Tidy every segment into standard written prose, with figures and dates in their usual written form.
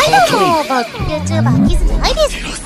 どうも、YouTuber キズじゃないです。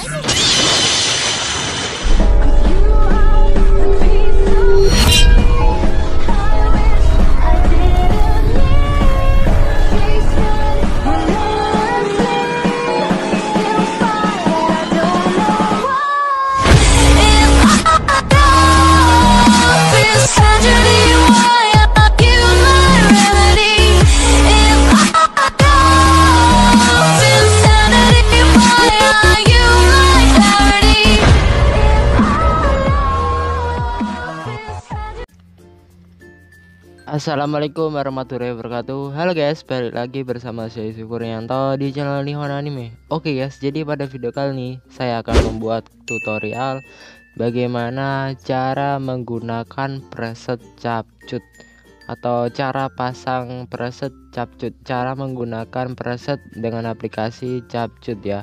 Assalamualaikum warahmatullahi wabarakatuh. Halo guys, balik lagi bersama saya Sukuryanto di channel Nihon Anime. Oke guys, jadi pada video kali ini saya akan membuat tutorial bagaimana cara menggunakan preset capcut atau cara pasang preset capcut, cara menggunakan preset dengan aplikasi capcut ya.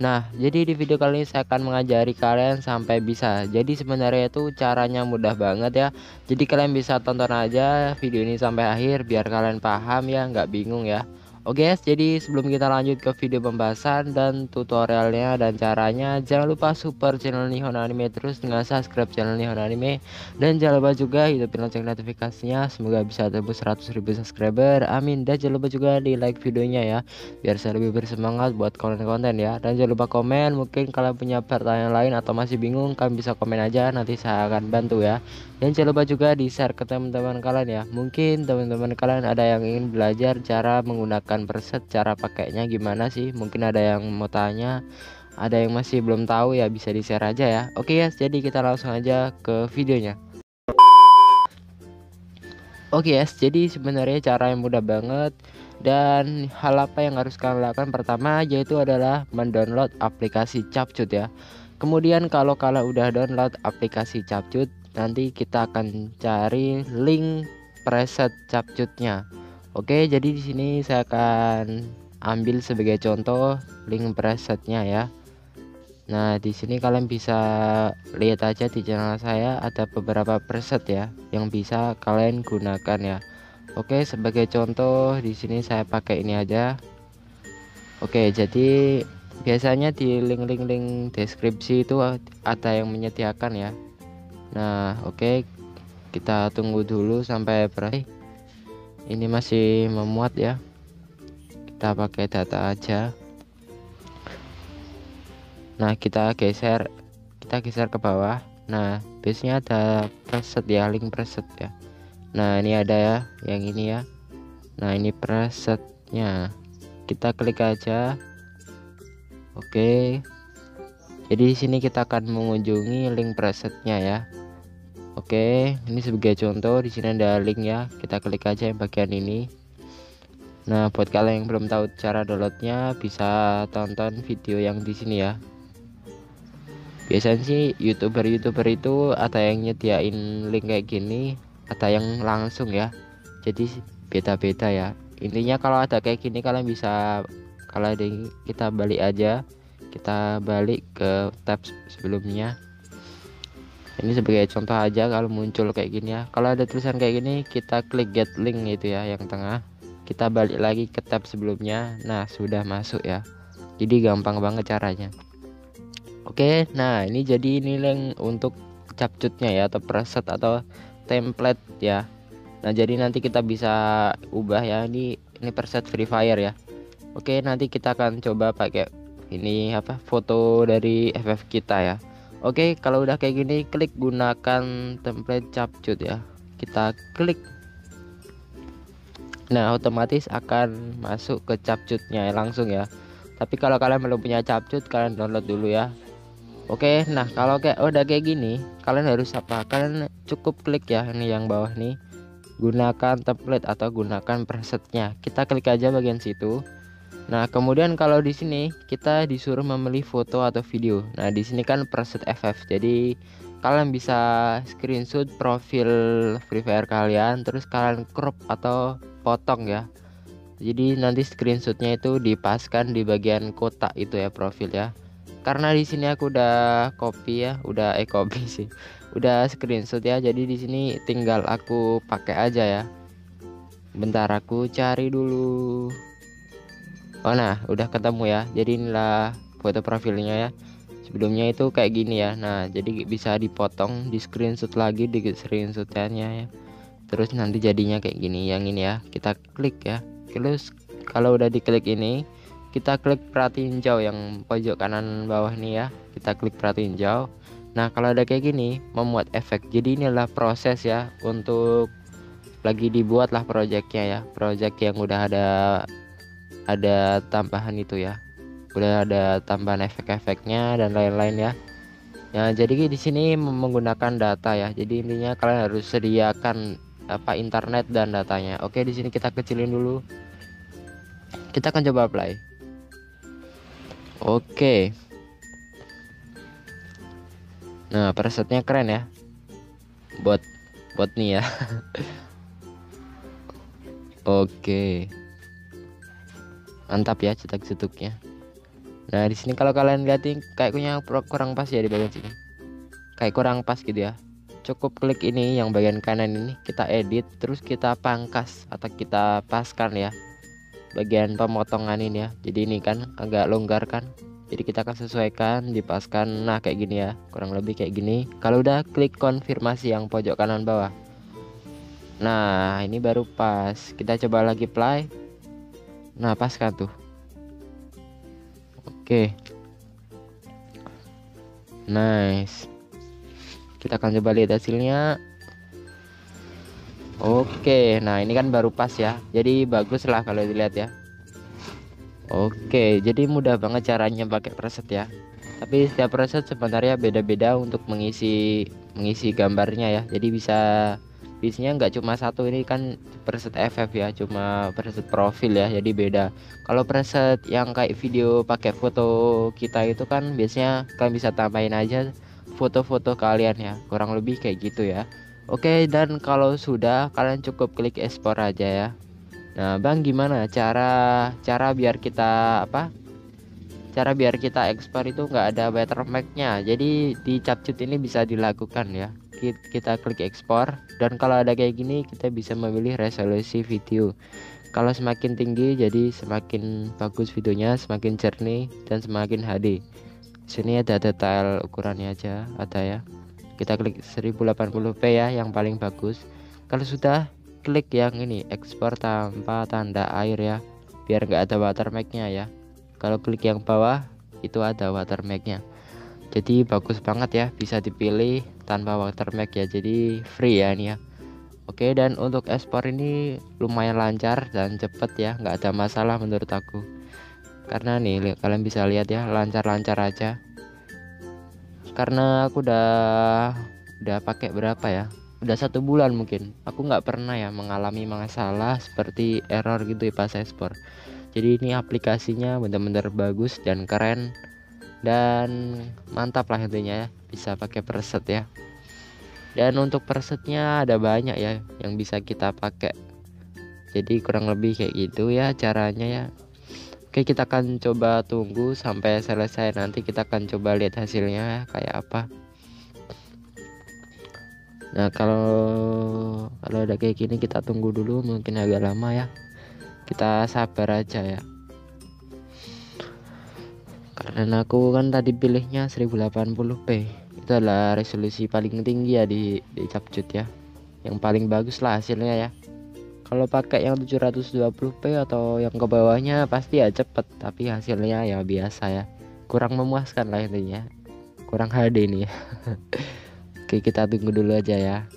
Nah, jadi di video kali ini saya akan mengajari kalian sampai bisa. Jadi sebenarnya itu caranya mudah banget ya. Jadi kalian bisa tonton aja video ini sampai akhir biar kalian paham ya, nggak bingung ya. Oke guys, jadi sebelum kita lanjut ke video pembahasan dan tutorialnya dan caranya, jangan lupa support channel Nihon Anime terus dengan subscribe channel Nihon Anime. Dan jangan lupa juga hidupin lonceng notifikasinya, semoga bisa tembus 100.000 subscriber, amin. Dan jangan lupa juga di like videonya ya, biar saya lebih bersemangat buat konten-konten ya. Dan jangan lupa komen, mungkin kalian punya pertanyaan lain atau masih bingung, kalian bisa komen aja, nanti saya akan bantu ya. Dan jangan lupa juga di share ke teman-teman kalian ya, mungkin teman-teman kalian ada yang ingin belajar cara menggunakan preset, cara pakainya gimana sih, mungkin ada yang mau tanya, ada yang masih belum tahu ya, bisa di share aja ya. Oke ya, jadi kita langsung aja ke videonya. Oke ya, jadi sebenarnya cara yang mudah banget. Dan hal apa yang harus kalian lakukan pertama yaitu adalah mendownload aplikasi capcut ya. Kemudian kalau kalian udah download aplikasi capcut, nanti kita akan cari link preset capcutnya. Oke, jadi di sini saya akan ambil sebagai contoh link presetnya ya. Nah, di sini kalian bisa lihat aja di channel saya ada beberapa preset ya yang bisa kalian gunakan ya. Oke, sebagai contoh di sini saya pakai ini aja. Oke, jadi biasanya di link deskripsi itu ada yang menyediakan ya. Nah, oke, kita tunggu dulu sampai berakhir. Ini masih memuat ya. Kita pakai data aja. Nah, kita geser ke bawah. Nah, biasanya ada preset ya, link preset ya. Nah, ini ada ya, yang ini ya. Nah, ini presetnya. Kita klik aja. Oke. Jadi di sini kita akan mengunjungi link presetnya ya. Oke, ini sebagai contoh di sini ada link ya. Kita klik aja yang bagian ini. Nah, buat kalian yang belum tahu cara downloadnya, bisa tonton video yang di sini ya. Biasanya sih youtuber itu ada yang nyediain link kayak gini, ada yang langsung ya. Jadi beda-beda ya. Intinya kalau ada kayak gini kalian bisa, kalau ada kita balik aja, kita balik ke tab sebelumnya. Ini sebagai contoh aja, kalau muncul kayak gini ya, kalau ada tulisan kayak gini kita klik get link itu ya yang tengah, kita balik lagi ke tab sebelumnya. Nah, sudah masuk ya. Jadi gampang banget caranya. Oke, nah ini jadi ini link untuk capcutnya ya, atau preset atau template ya. Nah, jadi nanti kita bisa ubah ya, ini preset Free Fire ya. Oke, nanti kita akan coba pakai ini apa, foto dari FF kita ya. Oke, kalau udah kayak gini klik gunakan template capcut ya. Kita klik. Nah, otomatis akan masuk ke capcutnya langsung ya. Tapi kalau kalian belum punya capcut, kalian download dulu ya. Oke, nah kalau kayak udah kayak gini, kalian harus apa? Kalian cukup klik ya, ini yang bawah nih. Gunakan template atau gunakan presetnya. Kita klik aja bagian situ. Nah, kemudian kalau di sini kita disuruh memilih foto atau video. Nah, di sini kan preset FF. Jadi kalian bisa screenshot profil Free Fire kalian, terus kalian crop atau potong ya. Jadi nanti screenshotnya itu dipaskan di bagian kotak itu ya, profil ya. Karena di sini aku udah copy ya, copy sih. Udah screenshot ya. Jadi di sini tinggal aku pakai aja ya. Bentar aku cari dulu. Oh nah, udah ketemu ya. Jadi inilah foto profilnya ya. Sebelumnya itu kayak gini ya. Nah, jadi bisa dipotong, di screenshot lagi di screenshotnya ya. Terus nanti jadinya kayak gini. Yang ini ya, kita klik ya. Terus kalau udah diklik ini, kita klik pratinjau yang pojok kanan bawah nih ya. Kita klik pratinjau. Nah, kalau ada kayak gini, memuat efek. Jadi inilah proses ya untuk lagi dibuat lah projectnya ya. Project yang udah ada tambahan itu ya. Udah ada tambahan efek-efeknya dan lain-lain ya. Ya, jadi di sini menggunakan data ya. Jadi intinya kalian harus sediakan apa internet dan datanya. Oke, di sini kita kecilin dulu. Kita akan coba apply. Oke. Nah, presetnya keren ya. Buat nih ya. Oke. Mantap ya cetak-cetuknya. Nah, di sini kalau kalian lihat kayaknya kurang pas ya di bagian sini. Kayak kurang pas gitu ya. Cukup klik ini yang bagian kanan ini, kita edit, terus kita pangkas atau kita paskan ya. Bagian pemotongan ini ya. Jadi ini kan agak longgar kan. Jadi kita akan sesuaikan, dipaskan. Nah, kayak gini ya. Kurang lebih kayak gini. Kalau udah klik konfirmasi yang pojok kanan bawah. Nah, ini baru pas. Kita coba lagi play. Nah, pas kan tuh. Oke. Nice. Kita akan coba lihat hasilnya. Oke, nah ini kan baru pas ya. Jadi bagus lah kalau dilihat ya. Oke, jadi mudah banget caranya pakai preset ya. Tapi setiap preset sebenarnya beda-beda untuk mengisi gambarnya ya. Jadi biasanya nggak cuma satu, ini kan preset FF ya, cuma preset profil ya. Jadi beda. Kalau preset yang kayak video pakai foto kita itu kan biasanya kalian bisa tambahin aja foto-foto kalian ya. Kurang lebih kayak gitu ya. Oke, dan kalau sudah kalian cukup klik ekspor aja ya. Nah, Bang, gimana cara biar kita Cara biar kita ekspor itu nggak ada watermarknya. Jadi di Capcut ini bisa dilakukan ya. Kita klik ekspor, dan kalau ada kayak gini kita bisa memilih resolusi video. Kalau semakin tinggi jadi semakin bagus videonya, semakin jernih dan semakin HD. Sini ada detail ukurannya aja, ada ya. Kita klik 1080p ya, yang paling bagus. Kalau sudah, klik yang ini ekspor tanpa tanda air ya, biar nggak ada watermarknya ya. Kalau klik yang bawah itu ada watermarknya. Jadi bagus banget ya, bisa dipilih tanpa watermark ya. Jadi free ya ini ya. Oke, dan untuk ekspor ini lumayan lancar dan cepet ya, nggak ada masalah menurut aku. Karena nih kalian bisa lihat ya, lancar-lancar aja. Karena aku udah pakai berapa ya, udah 1 bulan mungkin, aku nggak pernah ya mengalami masalah seperti error gitu ya pas ekspor. Jadi ini aplikasinya benar-benar bagus dan keren dan mantap lah intinya ya, bisa pakai preset ya. Dan untuk presetnya ada banyak ya yang bisa kita pakai. Jadi kurang lebih kayak gitu ya caranya ya. Oke, kita akan coba tunggu sampai selesai, nanti kita akan coba lihat hasilnya kayak apa. Nah, kalau ada kayak gini kita tunggu dulu, mungkin agak lama ya. Kita sabar aja ya. Karena aku kan tadi pilihnya 1080p. Itu adalah resolusi paling tinggi ya di Capcut ya. Yang paling bagus lah hasilnya ya. Kalau pakai yang 720p atau yang ke bawahnya pasti ya cepet, tapi hasilnya ya biasa ya, kurang memuaskan lah intinya, kurang HD nih ya. Oke, kita tunggu dulu aja ya,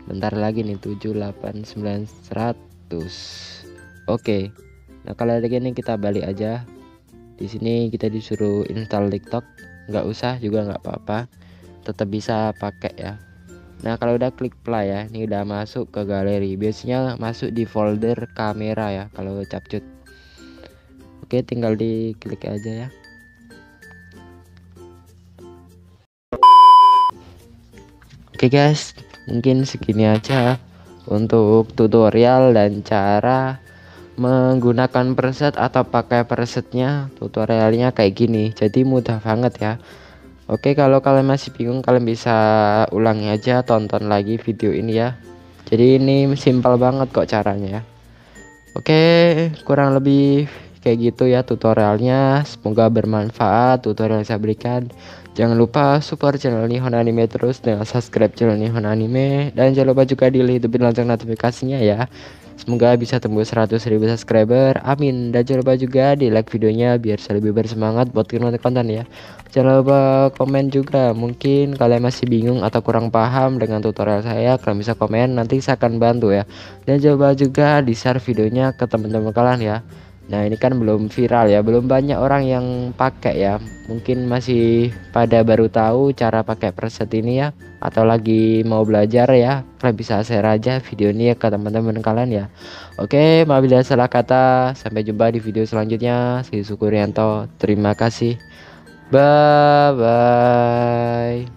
bentar lagi nih 7, 8, 9, 100. Oke, nah kalau ada gini kita balik aja. Di sini kita disuruh install TikTok, nggak usah juga nggak apa-apa, tetap bisa pakai ya. Nah, kalau udah klik play ya, ini udah masuk ke galeri. Biasanya masuk di folder kamera ya kalau Capcut. Oke, tinggal diklik aja ya. Oke guys, mungkin segini aja untuk tutorial dan cara menggunakan preset atau pakai presetnya. Tutorialnya kayak gini, jadi mudah banget ya. Oke, kalau kalian masih bingung, kalian bisa ulangi aja, tonton lagi video ini ya. Jadi ini simpel banget kok caranya ya. Oke, kurang lebih kayak gitu ya tutorialnya. Semoga bermanfaat tutorial yang saya berikan. Jangan lupa support channel Nihon Anime terus dengan subscribe channel Nihon Anime, dan jangan lupa juga dihidupin lonceng notifikasinya ya. Semoga bisa tembus 100.000 subscriber, amin. Dan jangan lupa juga di like videonya biar saya lebih bersemangat buat konten ya. Jangan lupa komen juga, mungkin kalian masih bingung atau kurang paham dengan tutorial saya, kalian bisa komen, nanti saya akan bantu ya. Dan jangan lupa juga di share videonya ke teman-teman kalian ya. Nah ini kan belum viral ya, belum banyak orang yang pakai ya, mungkin masih pada baru tahu cara pakai preset ini ya, atau lagi mau belajar ya. Kalian bisa share aja video ini ya ke teman-teman kalian ya. Oke, maaf bila salah kata, sampai jumpa di video selanjutnya. Saya Sukurianto, terima kasih, bye bye.